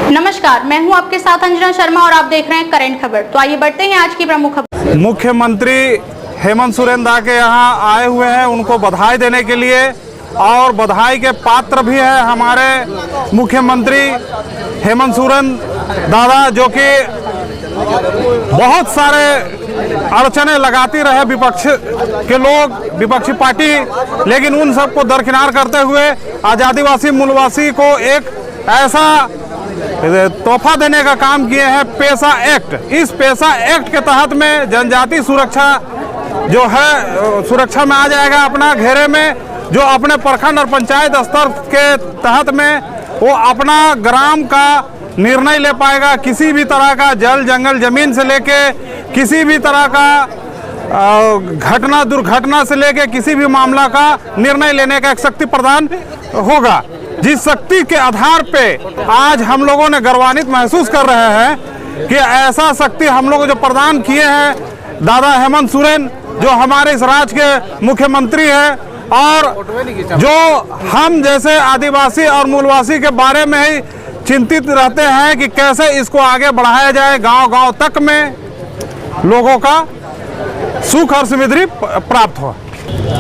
नमस्कार, मैं हूं आपके साथ अंजना शर्मा और आप देख रहे हैं करंट खबर। तो आइए बढ़ते हैं आज की प्रमुख खबर। मुख्यमंत्री हेमंत सोरेन दा के यहाँ आए हुए हैं उनको बधाई देने के लिए, और बधाई के पात्र भी है हमारे मुख्यमंत्री हेमंत सोरेन दादा, जो कि बहुत सारे अड़चने लगाती रहे विपक्ष के लोग, विपक्षी पार्टी, लेकिन उन सबको दरकिनार करते हुए आदिवासी मूलवासी को एक ऐसा तोहफा देने का काम किए हैं, पेसा एक्ट। इस पेसा एक्ट के तहत में जनजाति सुरक्षा जो है सुरक्षा में आ जाएगा अपना घेरे में, जो अपने प्रखंड और पंचायत स्तर के तहत में वो अपना ग्राम का निर्णय ले पाएगा। किसी भी तरह का जल जंगल जमीन से लेके किसी भी तरह का घटना दुर्घटना से लेके किसी भी मामला का निर्णय लेने का एक शक्ति प्रदान होगा, जिस शक्ति के आधार पे आज हम लोगों ने गर्वान्वित महसूस कर रहे हैं कि ऐसा शक्ति हम लोग जो प्रदान किए हैं दादा हेमंत सोरेन, जो हमारे इस राज्य के मुख्यमंत्री हैं, और जो हम जैसे आदिवासी और मूलवासी के बारे में ही चिंतित रहते हैं कि कैसे इसको आगे बढ़ाया जाए, गांव-गांव तक में लोगों का सुख और समृद्धि प्राप्त हो।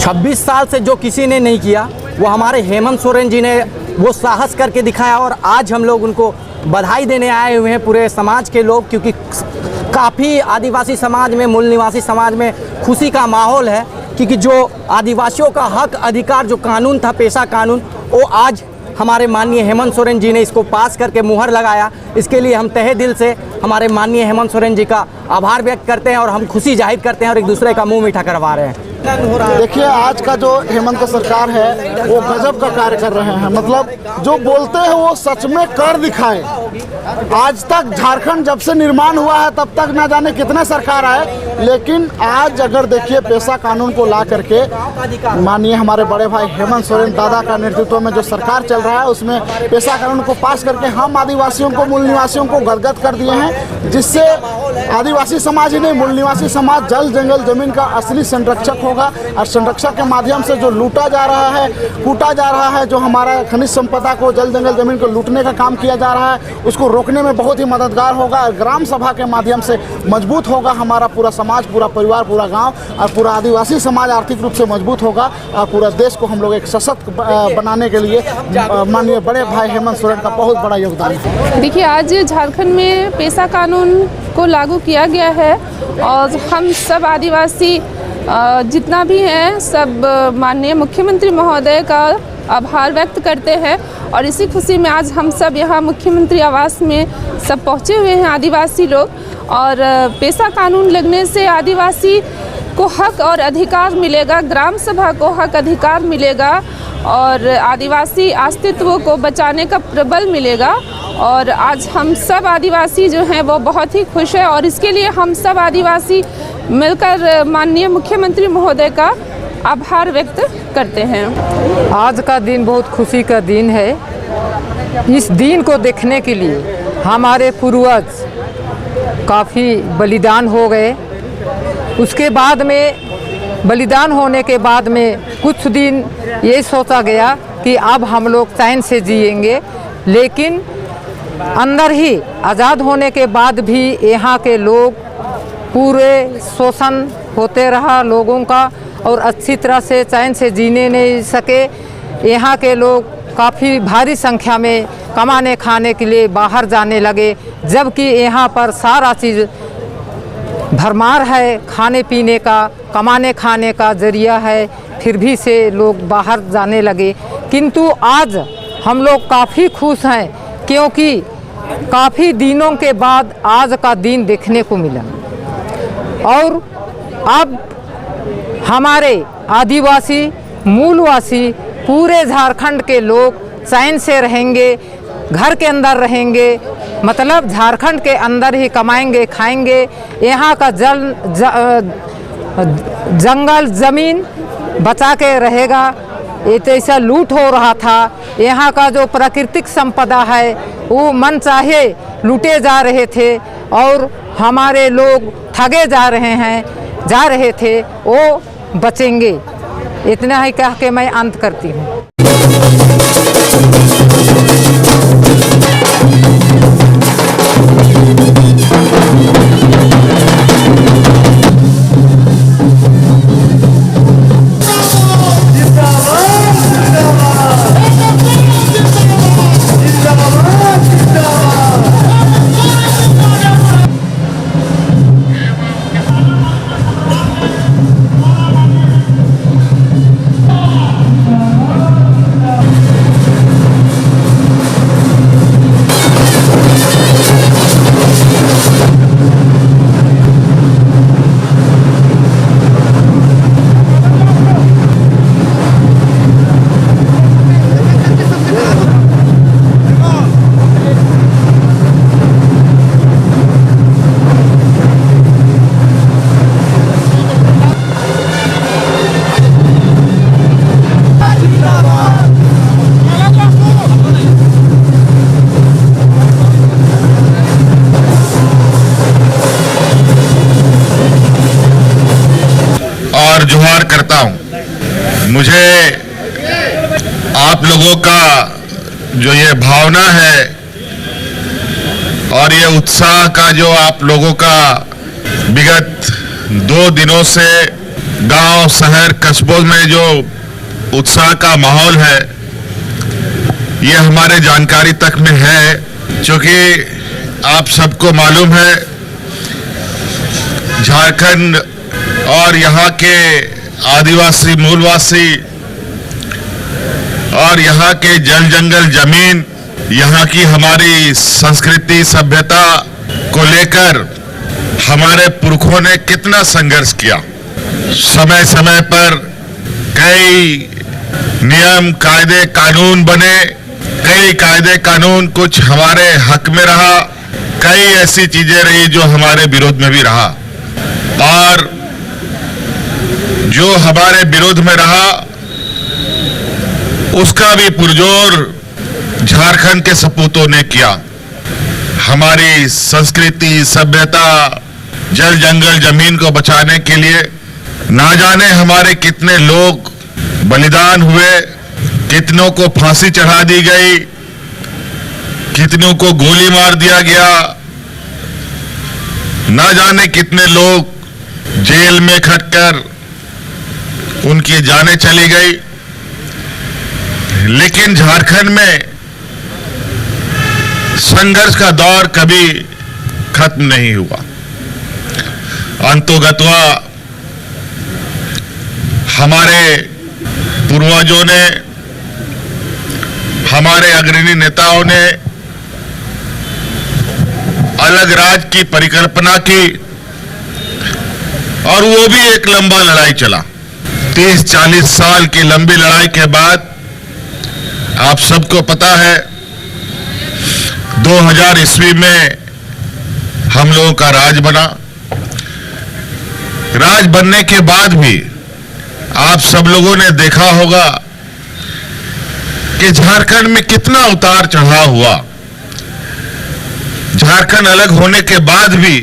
26 साल से जो किसी ने नहीं किया वो हमारे हेमंत सोरेन जी ने वो साहस करके दिखाया, और आज हम लोग उनको बधाई देने आए हुए हैं पूरे समाज के लोग, क्योंकि काफ़ी आदिवासी समाज में, मूल निवासी समाज में खुशी का माहौल है, क्योंकि जो आदिवासियों का हक अधिकार जो कानून था, पेशा कानून, वो आज हमारे माननीय हेमंत सोरेन जी ने इसको पास करके मुहर लगाया। इसके लिए हम तहे दिल से हमारे माननीय हेमंत सोरेन जी का आभार व्यक्त करते हैं और हम खुशी जाहिर करते हैं और एक दूसरे का मुंह मीठा करवा रहे हैं। देखिए, आज का जो हेमंत का सरकार है वो गजब का कार्य कर रहे हैं। मतलब जो बोलते हैं वो सच में कर दिखाए। आज तक झारखंड जब से निर्माण हुआ है तब तक ना जाने कितने सरकार आए, लेकिन आज अगर देखिए पेशा कानून को ला करके माननीय हमारे बड़े भाई हेमंत सोरेन दादा का नेतृत्व में जो सरकार चल रहा है उसमें पेशा कानून को पास करके हम आदिवासियों को, मूल निवासियों को गदगद कर दिए हैं, जिससे आदिवासी समाज ही नहीं, मूल निवासी समाज जल जंगल जमीन का असली संरक्षक होगा। और संरक्षक के माध्यम से जो लूटा जा रहा है, कूटा जा रहा है, जो हमारा खनिज संपदा को, जल जंगल जमीन को लूटने का काम किया जा रहा है, उसको रोकने में बहुत ही मददगार होगा। ग्राम सभा के माध्यम से मजबूत होगा हमारा पूरा समाज, पूरा परिवार, पूरा गांव, और पूरा आदिवासी समाज आर्थिक रूप से मजबूत होगा, और पूरा देश को हम लोग एक सशक्त बनाने के लिए माननीय बड़े भाई हेमंत सोरेन का बहुत बड़ा योगदान है। देखिए, आज झारखंड में पेशा कानून को लागू किया गया है और हम सब आदिवासी जितना भी हैं सब माननीय मुख्यमंत्री महोदय का आभार व्यक्त करते हैं। और इसी खुशी में आज हम सब यहाँ मुख्यमंत्री आवास में सब पहुँचे हुए हैं आदिवासी लोग। और पेशा कानून लगने से आदिवासी को हक और अधिकार मिलेगा, ग्राम सभा को हक अधिकार मिलेगा, और आदिवासी अस्तित्व को बचाने का प्रबल मिलेगा। और आज हम सब आदिवासी जो हैं वो बहुत ही खुश है, और इसके लिए हम सब आदिवासी मिलकर माननीय मुख्यमंत्री महोदय का आभार व्यक्त करते हैं। आज का दिन बहुत खुशी का दिन है। इस दिन को देखने के लिए हमारे पूर्वज काफ़ी बलिदान हो गए। उसके बाद में बलिदान होने के बाद में कुछ दिन ये सोचा गया कि अब हम लोग चैन से जिएंगे, लेकिन अंदर ही आज़ाद होने के बाद भी यहाँ के लोग पूरे शोषण होते रहा लोगों का, और अच्छी तरह से चैन से जीने नहीं सके। यहाँ के लोग काफ़ी भारी संख्या में कमाने खाने के लिए बाहर जाने लगे, जबकि यहाँ पर सारा चीज़ भरमार है, खाने पीने का, कमाने खाने का जरिया है, फिर भी से लोग बाहर जाने लगे। किंतु आज हम लोग काफ़ी खुश हैं, क्योंकि काफ़ी दिनों के बाद आज का दिन देखने को मिला, और अब हमारे आदिवासी मूलवासी पूरे झारखंड के लोग चैन से रहेंगे, घर के अंदर रहेंगे, मतलब झारखंड के अंदर ही कमाएंगे खाएंगे। यहाँ का जंगल ज़मीन बचा के रहेगा। ये जैसा लूट हो रहा था, यहाँ का जो प्राकृतिक संपदा है वो मन चाहे लूटे जा रहे थे, और हमारे लोग ठगे जा रहे थे, वो बचेंगे। इतना ही कह के मैं अंत करती हूँ। मुझे आप लोगों का जो ये भावना है और ये उत्साह का जो आप लोगों का विगत 2 दिनों से गांव, शहर, कस्बों में जो उत्साह का माहौल है, ये हमारे जानकारी तक में है, क्योंकि आप सबको मालूम है झारखंड और यहाँ के आदिवासी, मूलवासी और यहाँ के जल जंगल जमीन, यहाँ की हमारी संस्कृति, सभ्यता को लेकर हमारे पुरखों ने कितना संघर्ष किया। समय समय पर कई नियम, कायदे, कानून बने, कई कायदे कानून कुछ हमारे हक में रहा, कई ऐसी चीजें रही जो हमारे विरोध में भी रहा, और जो हमारे विरोध में रहा उसका भी पुरजोर झारखंड के सपूतों ने किया। हमारी संस्कृति, सभ्यता, जल जंगल जमीन को बचाने के लिए ना जाने हमारे कितने लोग बलिदान हुए, कितनों को फांसी चढ़ा दी गई, कितनों को गोली मार दिया गया, ना जाने कितने लोग जेल में खटकर उनकी जानें चली गई। लेकिन झारखंड में संघर्ष का दौर कभी खत्म नहीं हुआ। अंतोगत्वा हमारे पूर्वजों ने, हमारे अग्रणी नेताओं ने अलग राज्य की परिकल्पना की, और वो भी एक लंबा लड़ाई चला। 30-40 साल की लंबी लड़ाई के बाद आप सबको पता है 2000 ईस्वी में हम लोगों का राज बना। राज बनने के बाद भी आप सब लोगों ने देखा होगा कि झारखंड में कितना उतार चढ़ाव हुआ। झारखंड अलग होने के बाद भी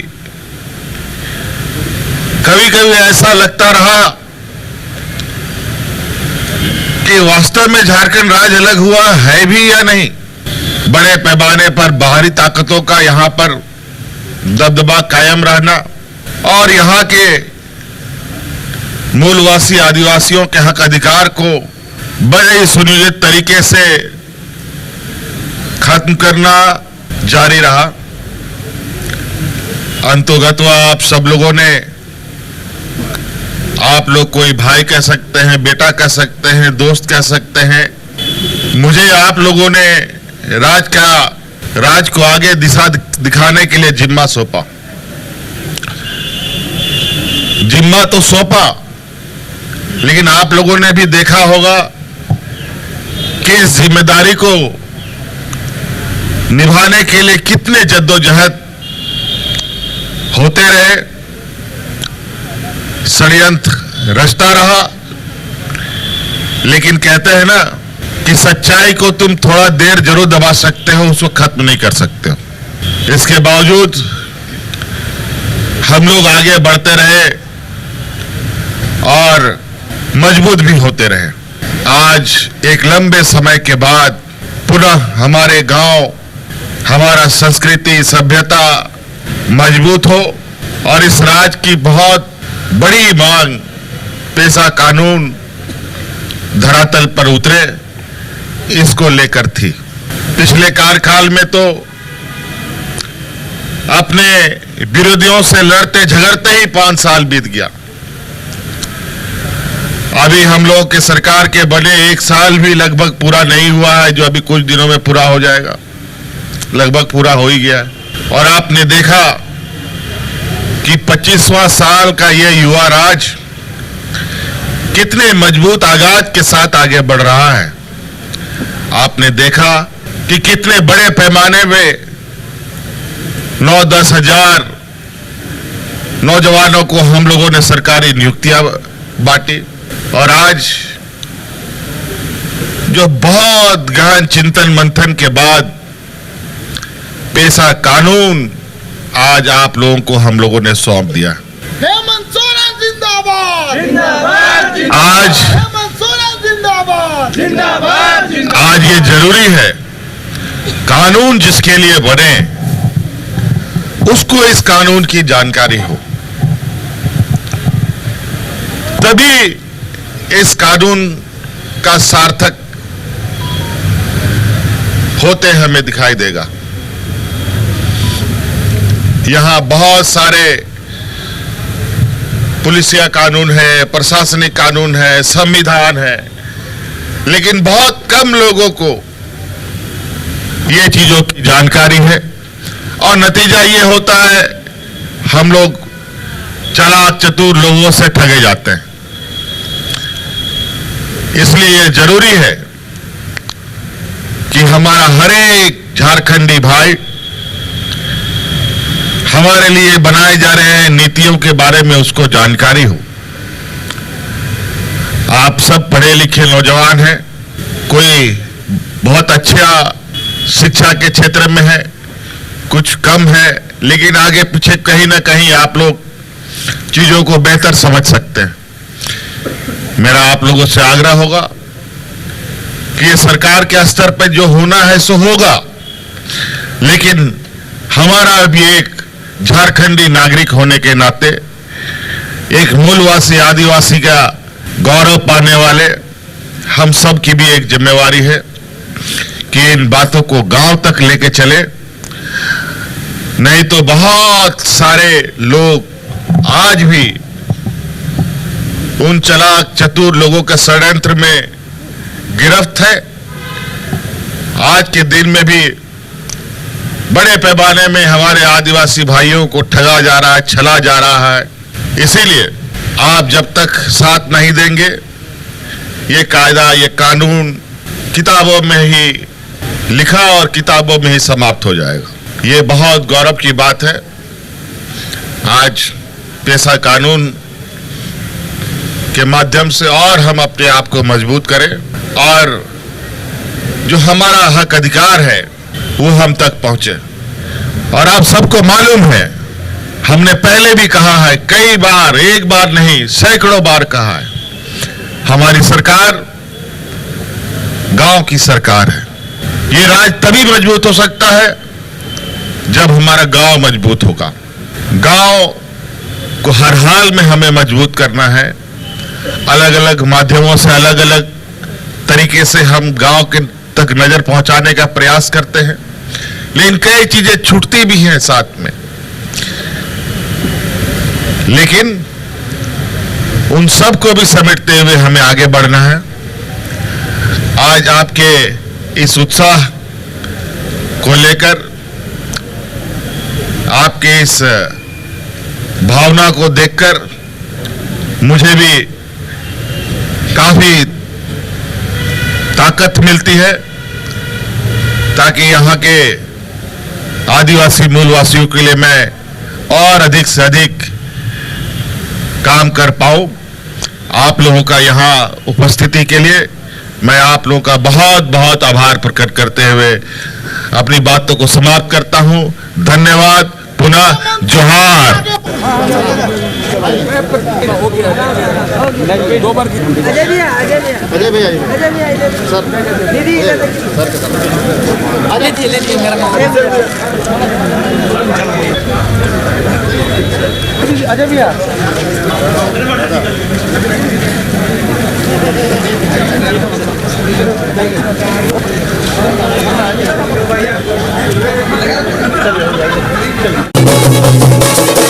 कभी कभी ऐसा लगता रहा कि वास्तव में झारखंड राज्य अलग हुआ है भी या नहीं। बड़े पैमाने पर बाहरी ताकतों का यहां पर दबदबा कायम रहना और यहां के मूलवासी आदिवासियों के हक अधिकार को बड़े ही सुनियोजित तरीके से खत्म करना जारी रहा। अंतोगत्वा आप सब लोगों ने, आप लोग कोई भाई कह सकते हैं, बेटा कह सकते हैं, दोस्त कह सकते हैं, मुझे आप लोगों ने राज को आगे दिशा दिखाने के लिए जिम्मा सौंपा। जिम्मा तो सौंपा, लेकिन आप लोगों ने भी देखा होगा कि इस जिम्मेदारी को निभाने के लिए कितने जद्दोजहद होते रहे, षड्यंत्र रचता रहा। लेकिन कहते हैं ना कि सच्चाई को तुम थोड़ा देर जरूर दबा सकते हो, उसको खत्म नहीं कर सकते हो। इसके बावजूद हम लोग आगे बढ़ते रहे और मजबूत भी होते रहे। आज एक लंबे समय के बाद पुनः हमारे गांव, हमारा संस्कृति, सभ्यता मजबूत हो, और इस राज्य की बहुत बड़ी मांग पेशा कानून धरातल पर उतरे, इसको लेकर थी। पिछले कार्यकाल में तो अपने विरोधियों से लड़ते झगड़ते ही 5 साल बीत गया। अभी हम लोगों के सरकार के बने 1 साल भी लगभग पूरा नहीं हुआ है, जो अभी कुछ दिनों में पूरा हो जाएगा, लगभग पूरा हो ही गया है। और आपने देखा कि 25वां साल का ये युवा राज कितने मजबूत आगाज के साथ आगे बढ़ रहा है। आपने देखा कि कितने बड़े पैमाने में 9-10 हजार नौजवानों को हम लोगों ने सरकारी नियुक्तियां बांटी, और आज जो बहुत गहन चिंतन मंथन के बाद पेशा कानून आज आप लोगों को हम लोगों ने सौंप दिया। हेमंत सोरेन जिंदाबाद, आज हेमंत सोरेन जिंदाबाद जिंदाबाद। आज ये जरूरी है, कानून जिसके लिए बने उसको इस कानून की जानकारी हो, तभी इस कानून का सार्थक होते हमें दिखाई देगा। यहां बहुत सारे पुलिसिया कानून है, प्रशासनिक कानून है, संविधान है, लेकिन बहुत कम लोगों को ये चीजों की जानकारी है और नतीजा ये होता है हम लोग चालाक चतुर लोगों से ठगे जाते हैं। इसलिए जरूरी है कि हमारा हर एक झारखंडी भाई हमारे लिए बनाए जा रहे हैं नीतियों के बारे में उसको जानकारी हो। आप सब पढ़े लिखे नौजवान हैं, कोई बहुत अच्छा शिक्षा के क्षेत्र में है, कुछ कम है, लेकिन आगे पीछे कहीं ना कहीं आप लोग चीजों को बेहतर समझ सकते हैं। मेरा आप लोगों से आग्रह होगा कि ये सरकार के स्तर पर जो होना है सो होगा, लेकिन हमारा भी एक झारखंडी नागरिक होने के नाते, एक मूलवासी आदिवासी का गौरव पाने वाले हम सब की भी एक जिम्मेवारी है कि इन बातों को गांव तक लेके चले। नहीं तो बहुत सारे लोग आज भी उन चालाक चतुर लोगों के षड्यंत्र में गिरफ्त है। आज के दिन में भी बड़े पैमाने में हमारे आदिवासी भाइयों को ठगा जा रहा है, छला जा रहा है। इसीलिए आप जब तक साथ नहीं देंगे, ये कायदा, ये कानून किताबों में ही लिखा और किताबों में ही समाप्त हो जाएगा। ये बहुत गौरव की बात है। आज पेशा कानून के माध्यम से और हम अपने आप को मजबूत करें और जो हमारा हक अधिकार है वो हम तक पहुंचे। और आप सबको मालूम है, हमने पहले भी कहा है कई बार, एक बार नहीं सैकड़ों बार कहा है, हमारी सरकार गांव की सरकार है। ये राज्य तभी मजबूत हो सकता है जब हमारा गांव मजबूत होगा। गांव को हर हाल में हमें मजबूत करना है। अलग अलग माध्यमों से, अलग अलग तरीके से हम गांव के तक नजर पहुंचाने का प्रयास करते हैं, लेकिन कई चीजें छूटती भी हैं साथ में। लेकिन उन सब को भी समेटते हुए हमें आगे बढ़ना है। आज आपके इस उत्साह को लेकर, आपके इस भावना को देखकर मुझे भी काफी ताकत मिलती है, ताकि यहाँ के आदिवासी मूलवासियों के लिए मैं और अधिक से अधिक काम कर पाऊं। आप लोगों का यहाँ उपस्थिति के लिए मैं आप लोगों का बहुत बहुत आभार प्रकट करते हुए अपनी बातों को समाप्त करता हूं। धन्यवाद। पुनः जोहार। अजय भैया सर, अजय भैया चलो